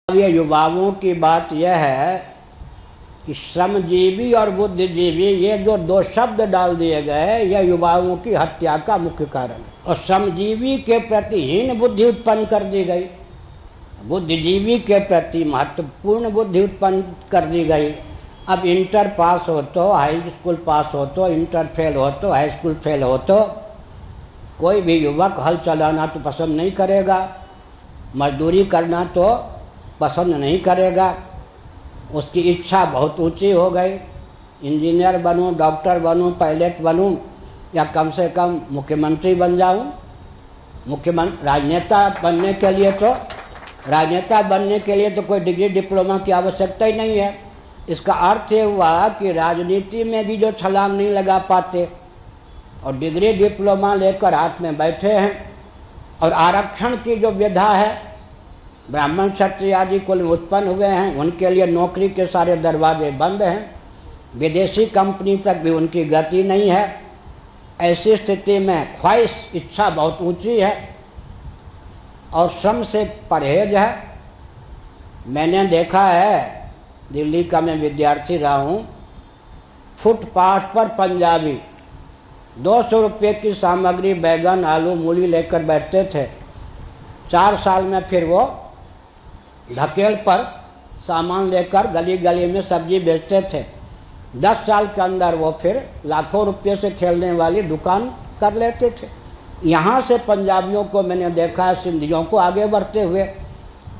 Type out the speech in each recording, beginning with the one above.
ये युवाओं की बात यह है कि श्रमजीवी और बुद्धिजीवी ये जो दो शब्द डाल दिए गए यह युवाओं की हत्या का मुख्य कारण है। और श्रमजीवी के प्रति हीन बुद्धि उत्पन्न कर दी गई, बुद्धिजीवी के प्रति महत्वपूर्ण बुद्धि उत्पन्न कर दी गई। अब इंटर पास हो तो, हाई स्कूल पास हो तो, इंटर फेल हो तो, हाई स्कूल फेल हो तो कोई भी युवक हल चलाना तो पसंद नहीं करेगा, मजदूरी करना तो पसंद नहीं करेगा। उसकी इच्छा बहुत ऊंची हो गई, इंजीनियर बनूं, डॉक्टर बनूं, पायलट बनूं या कम से कम मुख्यमंत्री बन जाऊं। राजनेता बनने के लिए तो कोई डिग्री डिप्लोमा की आवश्यकता ही नहीं है। इसका अर्थ ये हुआ कि राजनीति में भी जो छलांग नहीं लगा पाते और डिग्री डिप्लोमा लेकर हाथ में बैठे हैं, और आरक्षण की जो विधा है, ब्राह्मण क्षत्रिय आदि कुल उत्पन्न हुए हैं, उनके लिए नौकरी के सारे दरवाजे बंद हैं, विदेशी कंपनी तक भी उनकी गति नहीं है। ऐसी स्थिति में ख्वाहिश, इच्छा बहुत ऊंची है और श्रम से परहेज है। मैंने देखा है, दिल्ली का मैं विद्यार्थी रहा हूँ, फुटपाथ पर पंजाबी 200 रुपये की सामग्री बैगन, आलू, मूली लेकर बैठते थे। 4 साल में फिर वो ढकेल पर सामान लेकर गली गली में सब्जी बेचते थे। 10 साल के अंदर वो फिर लाखों रुपये से खेलने वाली दुकान कर लेते थे। यहाँ से पंजाबियों को मैंने देखा है, सिंधियों को आगे बढ़ते हुए।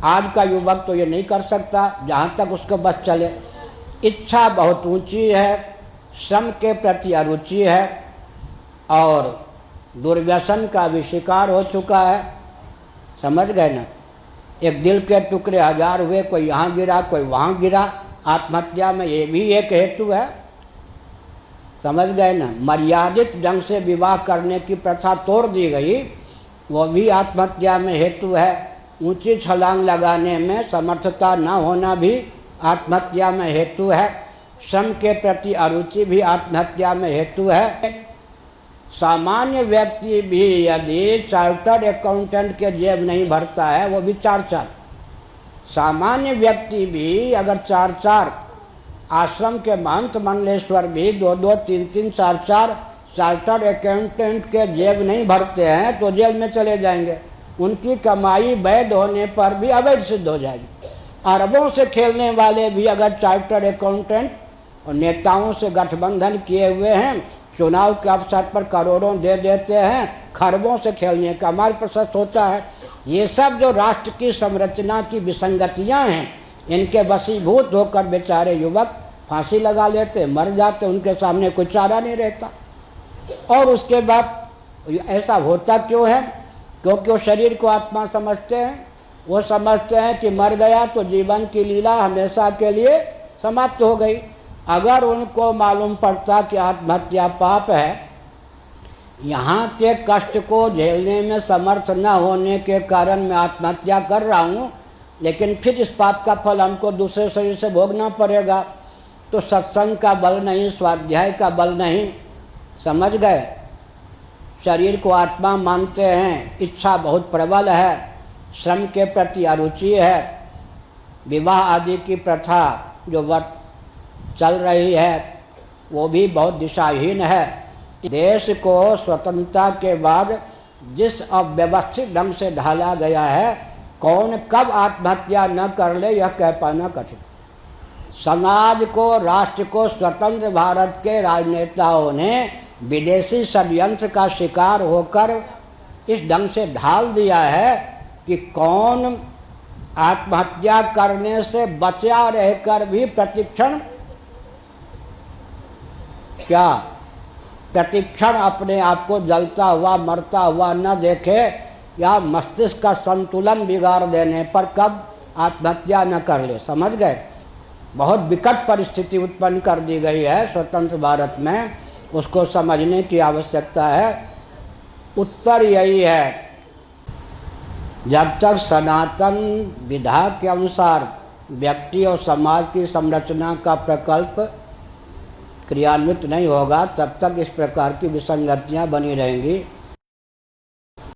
आज का युवक तो ये नहीं कर सकता, जहाँ तक उसको बस चले। इच्छा बहुत ऊंची है, श्रम के प्रति अरुचि है और दुर्व्यसन का भी शिकार हो चुका है। समझ गए ना? एक दिल के टुकड़े 1000 हुए, कोई यहाँ गिरा, कोई वहाँ गिरा। आत्महत्या में ये भी एक हेतु है। समझ गए ना? मर्यादित ढंग से विवाह करने की प्रथा तोड़ दी गई, वो भी आत्महत्या में हेतु है। ऊंची छलांग लगाने में समर्थता न होना भी आत्महत्या में हेतु है। श्रम के प्रति अरुचि भी आत्महत्या में हेतु है। सामान्य व्यक्ति भी यदि चार्टर्ड अकाउंटेंट के जेब नहीं भरता है, वो भी 4-4 सामान्य व्यक्ति भी अगर 4-4 आश्रम के महंत मंडलेश्वर भी 2-2, 3-3, 4-4 चार्टर्ड अकाउंटेंट के जेब नहीं भरते हैं तो जेल में चले जाएंगे। उनकी कमाई वैध होने पर भी अवैध सिद्ध हो जाएगी। अरबों से खेलने वाले भी अगर चार्टर्ड अकाउंटेंट और नेताओं से गठबंधन किए हुए हैं, चुनाव के अवसर पर करोड़ों दे देते हैं, खरबों से खेलने का माल प्रशस्त होता है। ये सब जो राष्ट्र की संरचना की विसंगतियां हैं, इनके वशीभूत होकर बेचारे युवक फांसी लगा लेते, मर जाते, उनके सामने कोई चारा नहीं रहता। और उसके बाद ऐसा होता क्यों है? क्योंकि वो शरीर को आत्मा समझते हैं। वो समझते हैं कि मर गया तो जीवन की लीला हमेशा के लिए समाप्त हो गई। अगर उनको मालूम पड़ता कि आत्महत्या पाप है, यहाँ के कष्ट को झेलने में समर्थ न होने के कारण मैं आत्महत्या कर रहा हूँ, लेकिन फिर इस पाप का फल हमको दूसरे शरीर से भोगना पड़ेगा, तो सत्संग का बल नहीं, स्वाध्याय का बल नहीं। समझ गए? शरीर को आत्मा मानते हैं, इच्छा बहुत प्रबल है, श्रम के प्रति अरुचि है। विवाह आदि की प्रथा जो चल रही है वो भी बहुत दिशाहीन है। देश को स्वतंत्रता के बाद जिस अव्यवस्थित ढंग से ढाला गया है, कौन कब आत्महत्या न कर ले यह कह पाना कठिन। समाज को, राष्ट्र को स्वतंत्र भारत के राजनेताओं ने विदेशी षड्यंत्र का शिकार होकर इस ढंग से ढाल दिया है कि कौन आत्महत्या करने से बचा रहकर भी प्रतिक्षण अपने आप को जलता हुआ, मरता हुआ न देखे, या मस्तिष्क का संतुलन बिगाड़ देने पर कब आत्महत्या न कर ले। समझ गए? बहुत विकट परिस्थिति उत्पन्न कर दी गई है स्वतंत्र भारत में, उसको समझने की आवश्यकता है। उत्तर यही है, जब तक सनातन विधा के अनुसार व्यक्ति और समाज की संरचना का प्रकल्प क्रियान्वित नहीं होगा, तब तक इस प्रकार की विसंगतियां बनी रहेंगी।